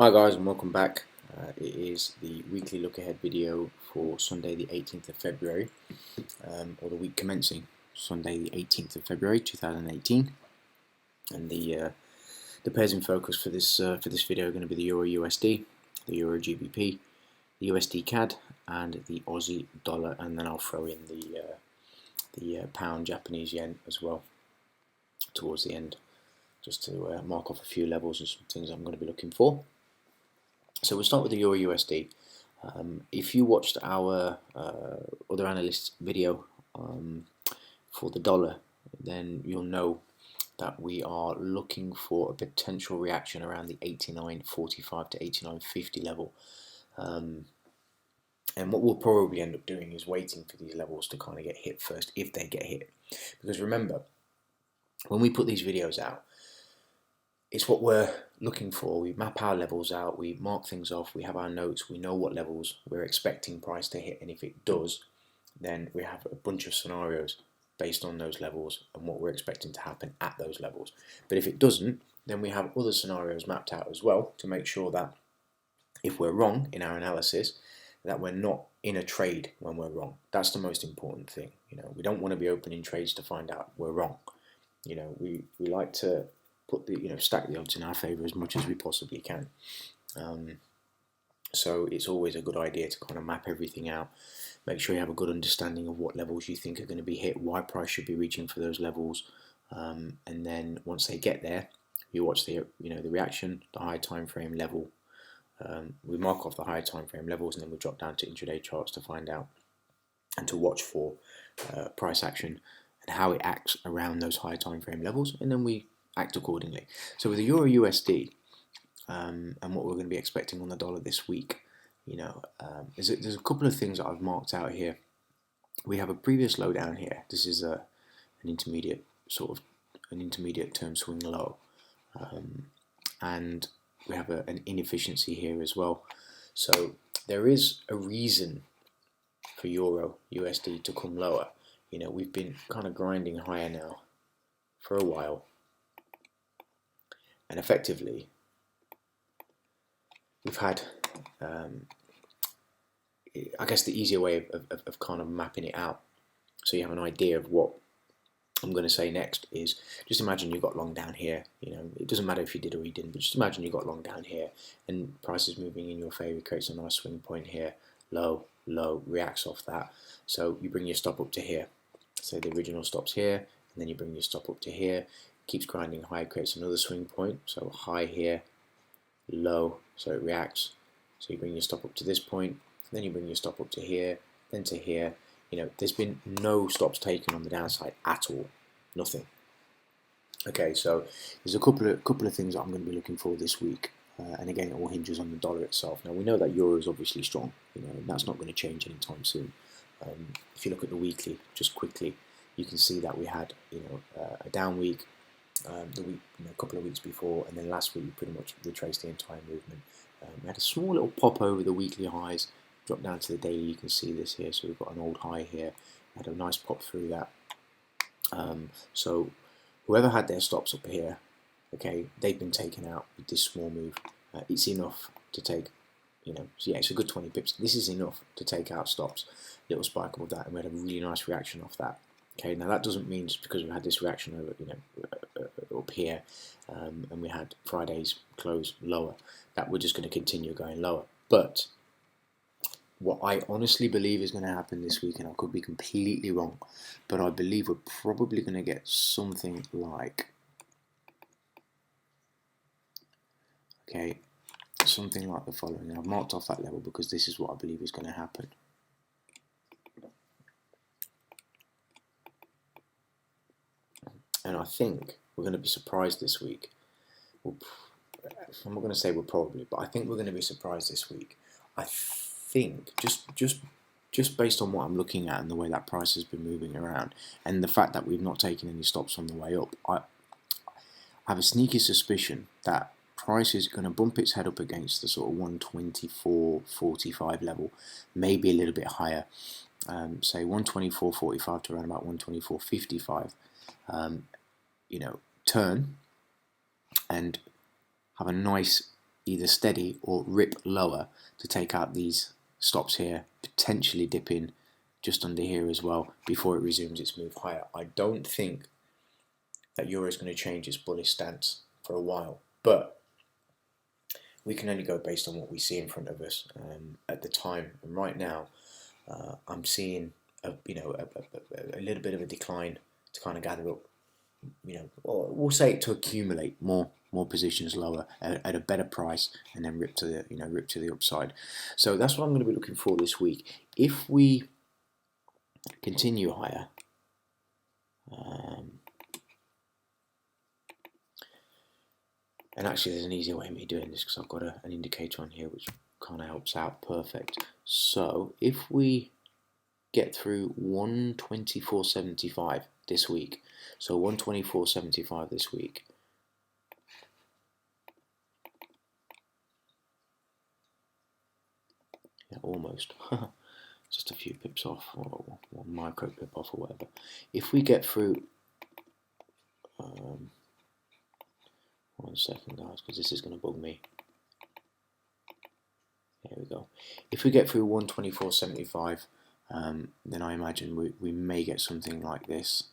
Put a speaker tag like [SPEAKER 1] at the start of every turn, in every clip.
[SPEAKER 1] Hi guys, and welcome back. It is the weekly look ahead video for Sunday the 18th of February, or the week commencing Sunday the 18th of February 2018. And the pairs in focus for this video are going to be the Euro USD, the Euro GBP, the USDCAD, and the Aussie dollar, and then I'll throw in the pound Japanese yen as well towards the end, just to mark off a few levels and some things I'm going to be looking for. So we'll start with the Euro USD. If you watched our other analysts video for the dollar, then you'll know that we are looking for a potential reaction around the 89.45 to 89.50 level. And what we'll probably end up doing is waiting for these levels to kind of get hit first, if they get hit. Because remember, when we put these videos out, it's what we're looking for. We map our levels out, we mark things off, we have our notes, we know what levels we're expecting price to hit, and if it does, then we have a bunch of scenarios based on those levels and what we're expecting to happen at those levels. But if it doesn't, then we have other scenarios mapped out as well to make sure that if we're wrong in our analysis, that we're not in a trade when we're wrong. That's the most important thing. We don't want to be opening trades to find out we're wrong. We like to put the stack the odds in our favour as much as we possibly can. So it's always a good idea to kind of map everything out, make sure you have a good understanding of what levels you think are going to be hit, why price should be reaching for those levels, and then once they get there, you watch the the reaction, the high time frame level. We mark off the high time frame levels, and then we drop down to intraday charts to find out and to watch for price action and how it acts around those high time frame levels, and then we act accordingly. So with the Euro USD and what we're going to be expecting on the dollar this week, there's a couple of things that I've marked out here. We have a previous low down here. This is an intermediate term swing low, and we have an inefficiency here as well. So there is a reason for Euro USD to come lower. We've been kind of grinding higher now for a while. And effectively, we've had, I guess the easier way of kind of mapping it out, so you have an idea of what I'm going to say next, is just imagine you got long down here. It doesn't matter if you did or you didn't, but just imagine you got long down here and price is moving in your favor, creates a nice swing point here, low, low, reacts off that. So you bring your stop up to here. So the original stop's here, and then you bring your stop up to here. Keeps grinding high, creates another swing point, so high here, low, so it reacts. So you bring your stop up to this point, then you bring your stop up to here, then to here. There's been no stops taken on the downside at all, nothing. Okay, so there's a couple of things that I'm going to be looking for this week, and again, it all hinges on the dollar itself. Now we know that euro is obviously strong, and that's not going to change anytime soon. If you look at the weekly, just quickly, you can see that we had a down week. The week, a couple of weeks before, and then last week we pretty much retraced the entire movement. We had a small little pop over the weekly highs, drop down to the daily. You can see this here, so we've got an old high here. We had a nice pop through that. So whoever had their stops up here, okay, they've been taken out with this small move. It's enough to take, so yeah, it's a good 20 pips. This is enough to take out stops. Little spike above that, and we had a really nice reaction off that. Okay, now that doesn't mean just because we had this reaction over, up here, and we had Friday's close lower, that we're just going to continue going lower. But what I honestly believe is going to happen this week, and I could be completely wrong, but I believe we're probably going to get something like, something like the following. And I've marked off that level because this is what I believe is going to happen. And I think we're going to be surprised this week. I'm not going to say we're probably, but I think we're going to be surprised this week. I think just based on what I'm looking at and the way that price has been moving around, and the fact that we've not taken any stops on the way up, I have a sneaky suspicion that price is going to bump its head up against the sort of 124.45 level, maybe a little bit higher. Say 124.45 to around about 124.55. Turn and have a nice either steady or rip lower to take out these stops here, potentially dipping just under here as well before it resumes its move higher. I don't think that euro is going to change its bullish stance for a while, but we can only go based on what we see in front of us at the time. And right now, I'm seeing a little bit of a decline to kind of gather up, or we'll say it to accumulate more positions lower at a better price, and then rip to the upside. So that's what I'm going to be looking for this week. If we continue higher, and actually there's an easier way of me doing this because I've got an indicator on here which kind of helps out. Perfect. So if we get through 124.75 this week, so 124.75 this week, yeah, almost just a few pips off, or 1 micro pip off, or whatever. If we get through 1 second, guys, because this is going to bug me. There we go. If we get through 124.75, then I imagine we may get something like this.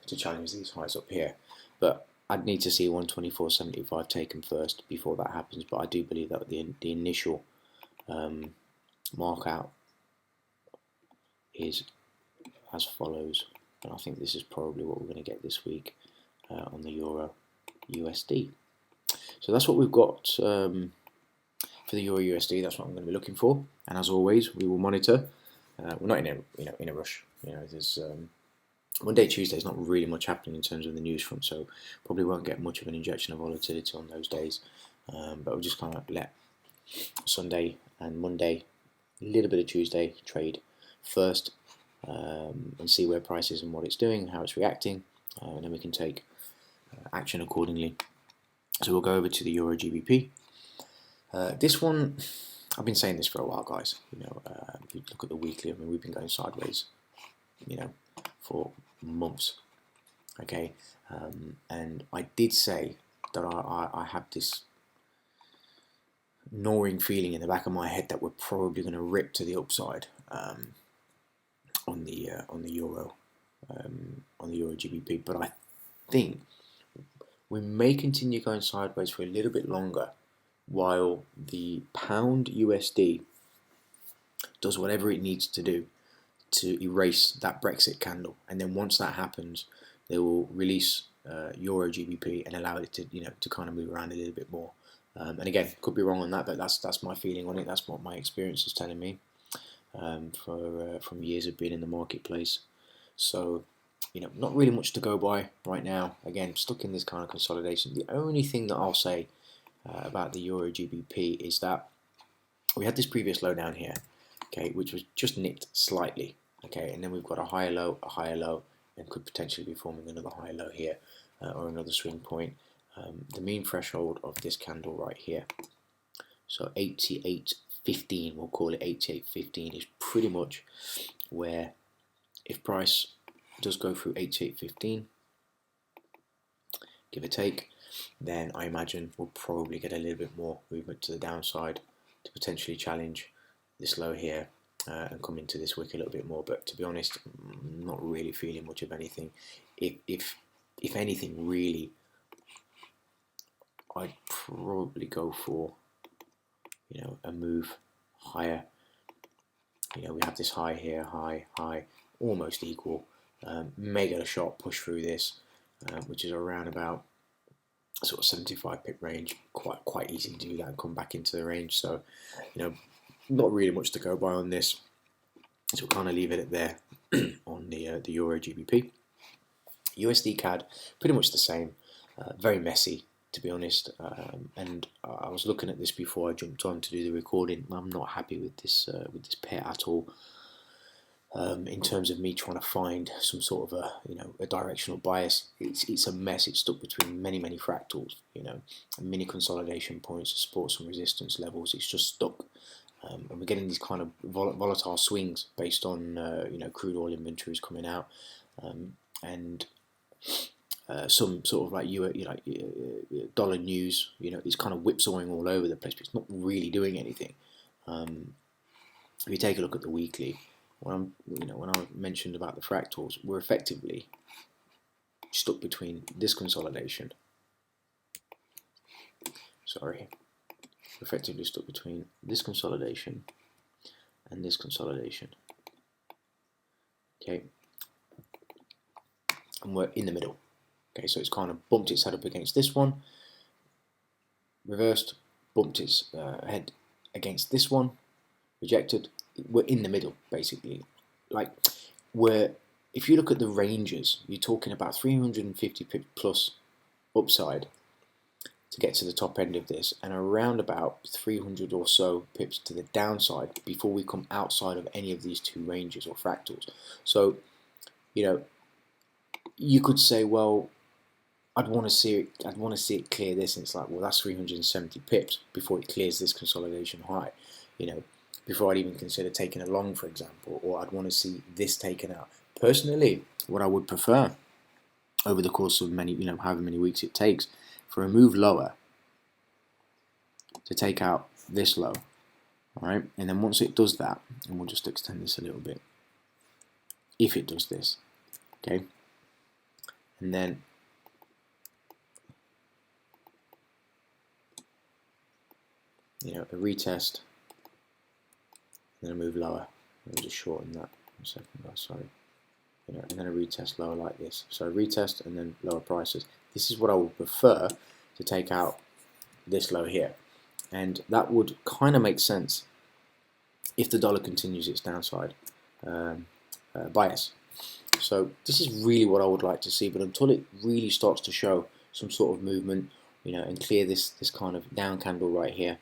[SPEAKER 1] To challenge these highs up here, but I'd need to see 124.75 taken first before that happens. But I do believe that the initial mark out is as follows, and I think this is probably what we're going to get this week on the Euro USD. So that's what we've got for the Euro USD. That's what I'm going to be looking for, and as always, we will monitor. We're not in a rush. There's Monday, Tuesday is not really much happening in terms of the news front, so probably won't get much of an injection of volatility on those days. But we'll just kind of let Sunday and Monday, a little bit of Tuesday trade first, and see where price is and what it's doing, how it's reacting, and then we can take action accordingly. So we'll go over to the Euro GBP. This one, I've been saying this for a while, guys. If you look at the weekly, I mean, we've been going sideways, for months. Okay, and I did say that I have this gnawing feeling in the back of my head that we're probably going to rip to the upside on the Euro GBP, but I think we may continue going sideways for a little bit longer while the pound USD does whatever it needs to do to erase that Brexit candle, and then once that happens, they will release Euro GBP and allow it to to kind of move around a little bit more. And again, could be wrong on that, but that's my feeling on it. That's what my experience is telling me from years of being in the marketplace. So not really much to go by right now. Again, stuck in this kind of consolidation. The only thing that I'll say about the Euro GBP is that we had this previous low down here, okay, which was just nicked slightly, okay, and then we've got a higher low, and could potentially be forming another higher low here, or another swing point. The mean threshold of this candle right here, so 88.15, we'll call it 88.15, is pretty much where, if price does go through 88.15, give or take, then I imagine we'll probably get a little bit more movement to the downside to potentially challenge this low here and come into this wick a little bit more. But to be honest, I'm not really feeling much of anything. If anything, really, I'd probably go for a move higher. We have this high here, high, almost equal. May get a sharp push through this, which is around about sort of 75 pip range. Quite easy to do that and come back into the range. So not really much to go by on this, so we'll kind of leave it at there on the Euro GBP. USDCAD, pretty much the same, very messy, to be honest, and I was looking at this before I jumped on to do the recording. I'm not happy with this pair at all. in terms of me trying to find some sort of a directional bias. It's a mess. It's stuck between many fractals, mini consolidation points, supports and resistance levels. It's just stuck, and we're getting these kind of volatile swings based on crude oil inventories coming out, and some sort of like dollar news. It's kind of whipsawing all over the place, but it's not really doing anything. If you take a look at the weekly, when I mentioned about the fractals, we're effectively stuck between this consolidation. We're effectively stuck between this consolidation and this consolidation. Okay, and we're in the middle. Okay, so it's kind of bumped its head up against this one, reversed, bumped its head against this one, rejected. We're in the middle, basically. Like, if you look at the ranges, you're talking about 350 pips plus upside to get to the top end of this, and around about 300 or so pips to the downside before we come outside of any of these two ranges or fractals. So, you could say, well, I'd want to see it clear this, and it's like, well, that's 370 pips before it clears this consolidation high, before I'd even consider taking a long, for example, or I'd want to see this taken out. Personally, what I would prefer over the course of however many weeks it takes, for a move lower to take out this low, all right? And then once it does that, and we'll just extend this a little bit, if it does this, okay, and then a retest, and then a move lower. Let me just shorten that 1 second, guys, sorry. And then a retest lower like this. So a retest and then lower prices. This is what I would prefer to take out this low here. And that would kind of make sense if the dollar continues its downside bias. So this is really what I would like to see, but until it really starts to show some sort of movement, and clear this kind of down candle right here,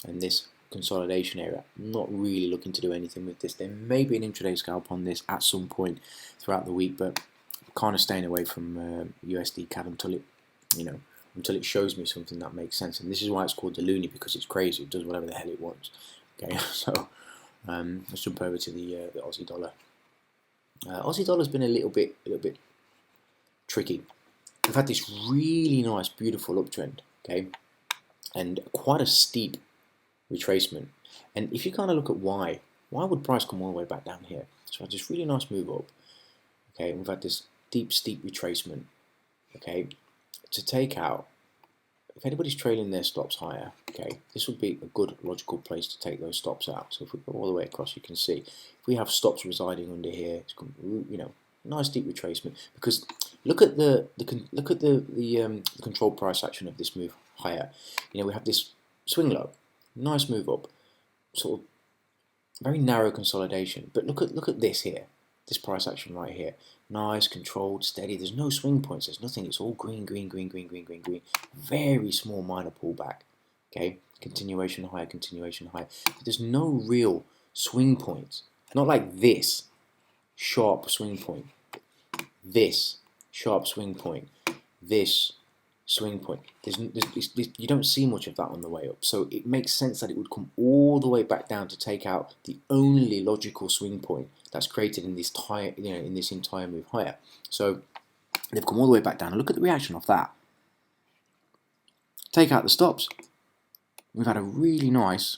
[SPEAKER 1] and this consolidation area, I'm not really looking to do anything with this. There may be an intraday scalp on this at some point throughout the week, but I'm kind of staying away from USDCAD until it shows me something that makes sense. And this is why it's called the Loonie, because it's crazy. It does whatever the hell it wants. Okay, so let's jump over to the Aussie dollar. Aussie dollar's been a little bit tricky. We've had this really nice, beautiful uptrend, okay, and quite a steep retracement. And if you kind of look at why would price come all the way back down here? So I had this really nice move up, okay, and we've had this deep, steep retracement, okay, to take out. If anybody's trailing their stops higher, okay, this would be a good logical place to take those stops out. So if we go all the way across, you can see if we have stops residing under here, it's nice deep retracement. Because look at the control price action of this move higher. We have this swing low, nice move up, sort of very narrow consolidation. But look at this here, this price action right here. Nice, controlled, steady. There's no swing points. There's nothing. It's all green, green, green, green, green, green, green. Very small minor pullback. Okay, continuation higher, continuation higher. But there's no real swing points. Not like this sharp swing point. This sharp swing point. This swing point. You don't see much of that on the way up. So it makes sense that it would come all the way back down to take out the only logical swing point that's created in this entire move higher. So they've come all the way back down. And look at the reaction of that. Take out the stops. We've had a really nice,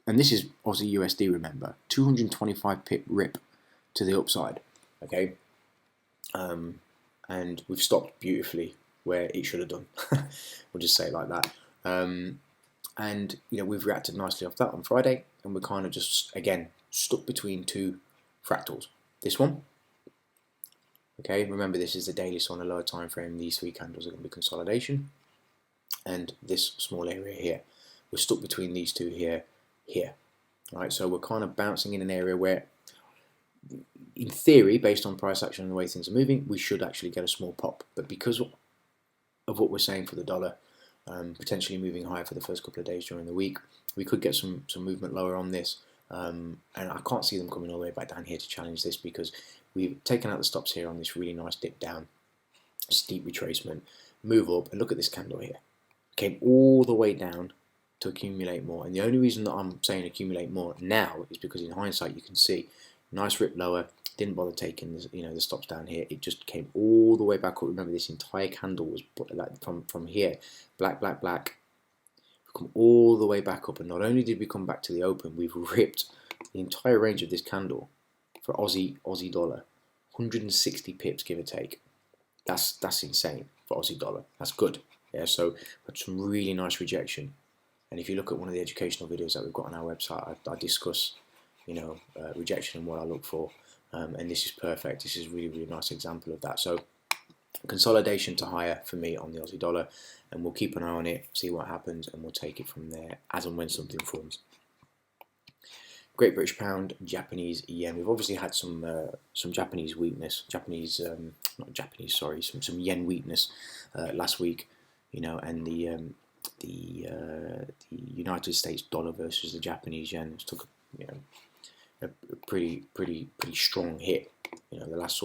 [SPEAKER 1] and this is Aussie USD, remember, 225 pip rip to the upside. Okay, and we've stopped beautifully where it should have done. We'll just say it like that. And we've reacted nicely off that on Friday, and we're kind of just again stuck between two fractals. This one, okay, remember this is the daily, so on a lower time frame these three candles are going to be consolidation, and this small area here, we're stuck between these two here. Right, so we're kind of bouncing in an area where, in theory, based on price action and the way things are moving, we should actually get a small pop. But because of what we're saying for the dollar, potentially moving higher for the first couple of days during the week, we could get some movement lower on this. and I can't see them coming all the way back down here to challenge this, because we've taken out the stops here on this really nice dip down, steep retracement, move up, and look at this candle here. Came all the way down to accumulate more, and the only reason that I'm saying accumulate more now is because in hindsight you can see nice rip lower, didn't bother taking the stops down here. It just came all the way back up. Remember, this entire candle was like from here, black, black, black, come all the way back up, and not only did we come back to the open, we've ripped the entire range of this candle for Aussie dollar, 160 pips give or take. That's insane for Aussie dollar. That's good. Yeah, so had some really nice rejection. And if you look at one of the educational videos that we've got on our website, I discuss, rejection and what I look for. And this is perfect. This is a really, really nice example of that. So consolidation to higher for me on the Aussie dollar, and we'll keep an eye on it, see what happens, and we'll take it from there as and when something forms. Great British Pound, Japanese yen. We've obviously had some Japanese weakness, some yen weakness last week, and the United States dollar versus the Japanese yen took a pretty strong hit. The last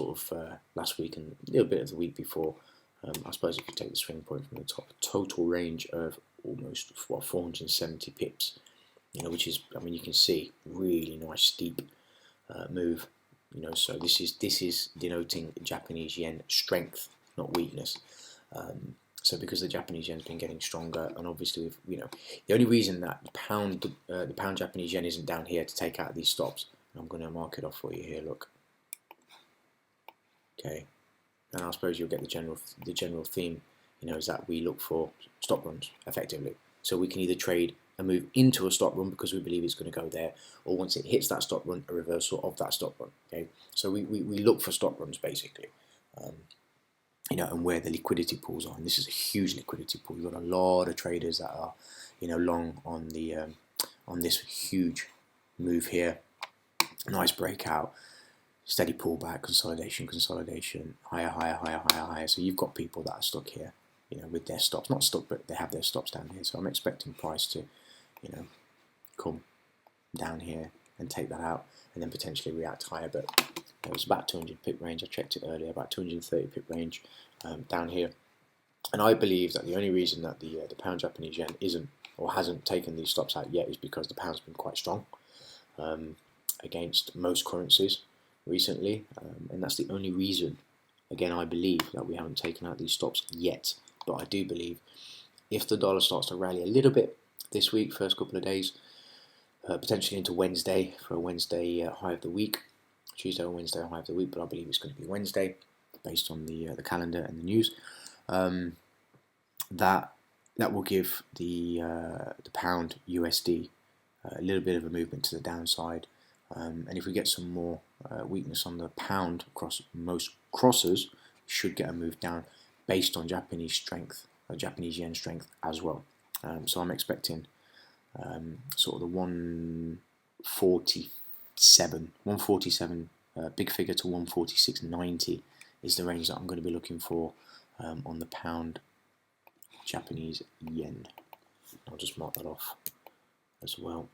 [SPEAKER 1] last week and a little bit of the week before. I suppose if you take the swing point from the top, total range of almost 470 pips. Which is, you can see really nice steep move. So this is denoting Japanese yen strength, not weakness. So because the Japanese yen's been getting stronger, and obviously, the only reason that the pound Japanese yen isn't down here to take out these stops, I'm going to mark it off for you here. Look, okay, and I suppose you'll get the general theme. Is that we look for stop runs effectively, so we can either trade a move into a stop run because we believe it's going to go there, or once it hits that stop run, a reversal of that stop run. Okay, so we look for stop runs basically. And where the liquidity pools are. And this is a huge liquidity pool. You've got a lot of traders that are, long on the on this huge move here. Nice breakout, steady pullback, consolidation, higher. So you've got people that are stuck here, with their stops. Not stuck, but they have their stops down here. So I'm expecting price to, come down here and take that out, and then potentially react higher. But it was about 200 pip range. I checked it earlier, about 230 pip range down here. And I believe that the only reason that the pound Japanese yen isn't or hasn't taken these stops out yet is because the pound's been quite strong against most currencies recently, and that's the only reason. Again, I believe that we haven't taken out these stops yet, but I do believe if the dollar starts to rally a little bit this week, first couple of days, potentially into Wednesday for a Wednesday high of the week, Tuesday or Wednesday high of the week, but I believe it's going to be Wednesday based on the calendar and the news. That will give the pound USD a little bit of a movement to the downside, and if we get some more weakness on the pound across most crosses, we should get a move down based on Japanese strength, Japanese yen strength as well. So I'm expecting sort of the 147 big figure to 146.90 is the range that I'm going to be looking for on the pound Japanese yen. I'll just mark that off as well.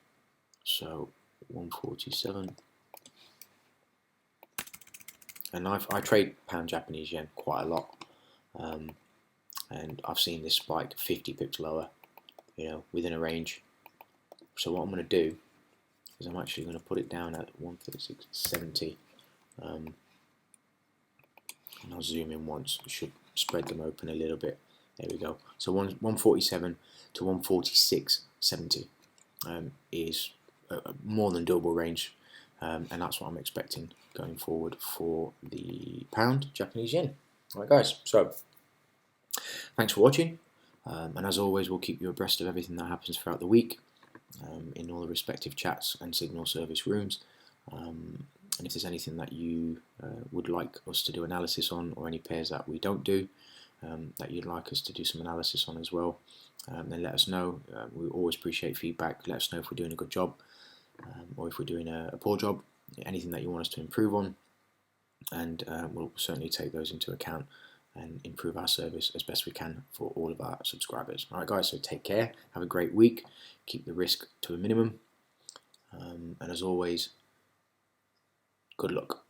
[SPEAKER 1] So 147, and I trade pound Japanese yen quite a lot, and I've seen this spike 50 pips lower, within a range. So what I'm going to do is I'm actually going to put it down at 136.70, and I'll zoom in once. It should spread them open a little bit. There we go. So 147 to 146.70 is more than doable range, and that's what I'm expecting going forward for the pound Japanese yen. Alright guys, so thanks for watching, and as always we'll keep you abreast of everything that happens throughout the week in all the respective chats and signal service rooms, and if there's anything that you would like us to do analysis on, or any pairs that we don't do that you'd like us to do some analysis on as well, then let us know. We always appreciate feedback. Let us know if we're doing a good job, or if we're doing a poor job, anything that you want us to improve on, and we'll certainly take those into account and improve our service as best we can for all of our subscribers. Alright guys, so take care, have a great week, keep the risk to a minimum, And as always, good luck.